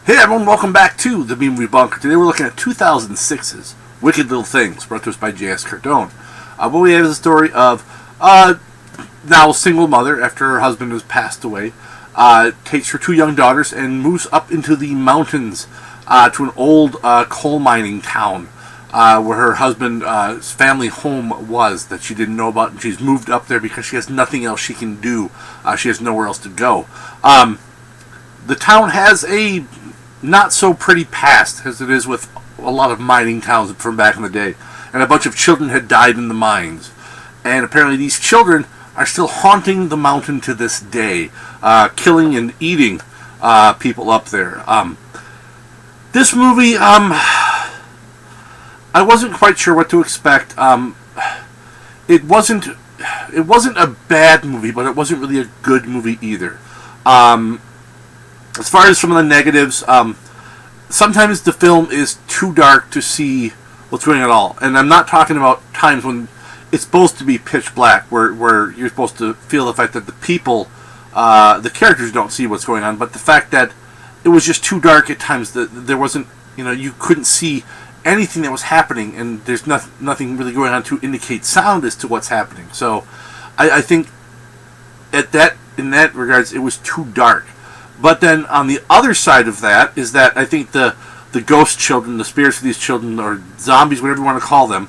Hey everyone, welcome back to the Movie Bunker. Today we're looking at 2006's Wicked Little Things, brought to us by J.S. Cardone. What we have is a story of now a single mother after her husband has passed away, takes her two young daughters and moves up into the mountains to an old coal mining town where her husband's family home was that she didn't know about, and she's moved up there because she has nothing else she can do. She has nowhere else to go. The town has a not so pretty past as it is with a lot of mining towns from back in the day, and a bunch of children had died in the mines, and apparently these children are still haunting the mountain to this day, killing and eating people up there. This movie, I wasn't quite sure what to expect. It wasn't a bad movie, but it wasn't really a good movie either. As far as some of the negatives, sometimes the film is too dark to see what's going on at all. And I'm not talking about times when it's supposed to be pitch black, where you're supposed to feel the fact that the people, the characters don't see what's going on, but the fact that it was just too dark at times, that there wasn't, you couldn't see anything that was happening, and there's nothing really going on to indicate sound as to what's happening. So I think in that regards, it was too dark. But then on the other side of that is that I think the ghost children, the spirits of these children, or zombies, whatever you want to call them,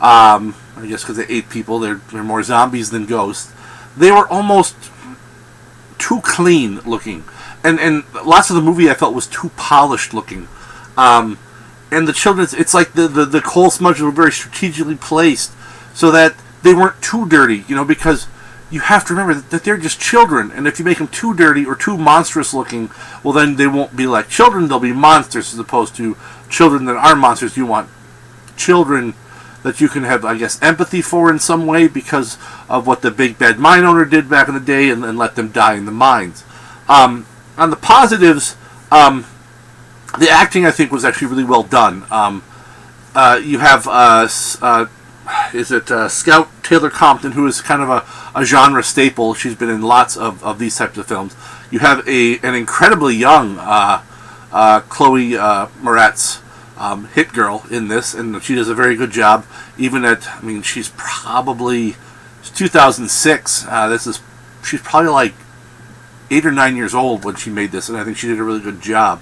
I guess because they ate people, they're more zombies than ghosts. They were almost too clean looking, and lots of the movie I felt was too polished looking. And the children, it's like the coal smudges were very strategically placed so that they weren't too dirty, because you have to remember that they're just children, and if you make them too dirty or too monstrous looking, well, then they won't be like children, they'll be monsters, as opposed to children that are monsters. You want children that you can have, I guess, empathy for in some way because of what the big bad mine owner did back in the day, and let them die in the mines. On the positives, the acting, I think, was actually really well done. You have Scout Taylor-Compton, who is kind of a genre staple. She's been in lots of these types of films. You have an incredibly young Chloe Moretz, hit girl in this, and she does a very good job. Even she's probably 2006. She's probably like 8 or 9 years old when she made this, and I think she did a really good job.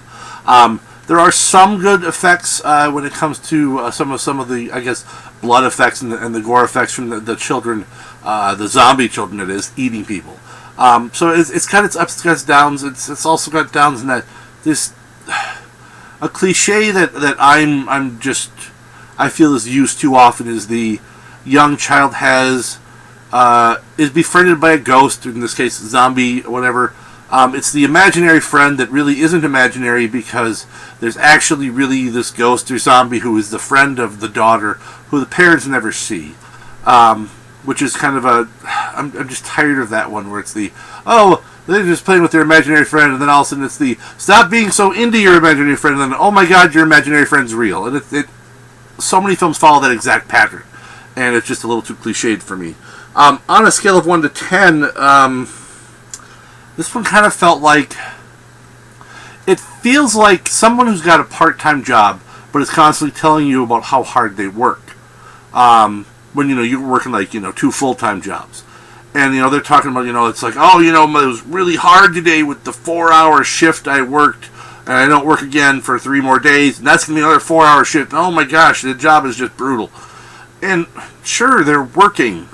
There are some good effects when it comes to some of the, I guess, blood effects and the gore effects from the children, the zombie children, it is, eating people. So it's got its ups, it's got its downs. It's also got downs in that this a cliche that I feel is used too often is the young child is befriended by a ghost, in this case zombie, whatever. It's the imaginary friend that really isn't imaginary, because there's actually really this ghost or zombie who is the friend of the daughter, who the parents never see. Which is kind of I'm just tired of that one, where it's they're just playing with their imaginary friend, and then all of a sudden it's stop being so into your imaginary friend, and then, oh my god, your imaginary friend's real. And so many films follow that exact pattern, and it's just a little too cliched for me. On a scale of 1 to 10, this one kind of felt like, it feels like someone who's got a part-time job, but is constantly telling you about how hard they work. When, you're working like, 2 full-time jobs. And, they're talking about, it's like, oh, it was really hard today with the 4-hour shift I worked, and I don't work again for 3 more days, and that's going to be another 4-hour shift. Oh my gosh, the job is just brutal. And sure, they're working,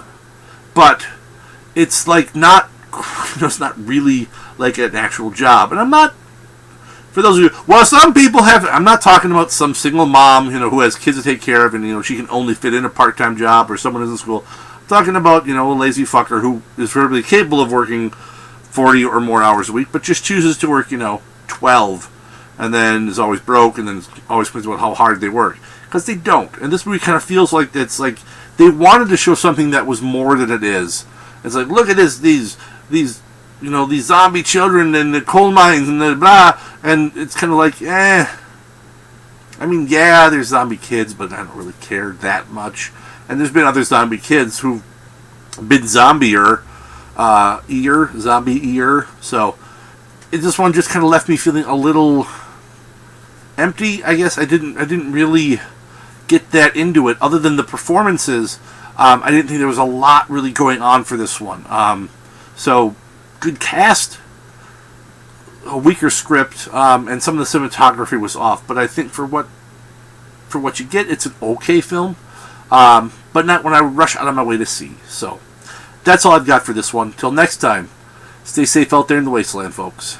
but it's like not, it's not really like an actual job. And I'm not, for those of you, well, some people have, I'm not talking about some single mom, who has kids to take care of, and, she can only fit in a part-time job, or someone who's in school. I'm talking about, a lazy fucker who is perfectly capable of working 40 or more hours a week, but just chooses to work, 12, and then is always broke, and then always complains about how hard they work. Because they don't. And this movie kind of feels like it's like they wanted to show something that was more than it is. It's like, look at this, these zombie children and the coal mines and the blah, and it's kind of like, there's zombie kids, but I don't really care that much. And there's been other zombie kids who've been zombie-er, so this one just kind of left me feeling a little empty. I guess I didn't really get that into it. Other than the performances, I didn't think there was a lot really going on for this one. So good cast, a weaker script, and some of the cinematography was off. But I think for what you get, it's an okay film, but not when I rush out of my way to see. So that's all I've got for this one. Till next time, stay safe out there in the wasteland, folks.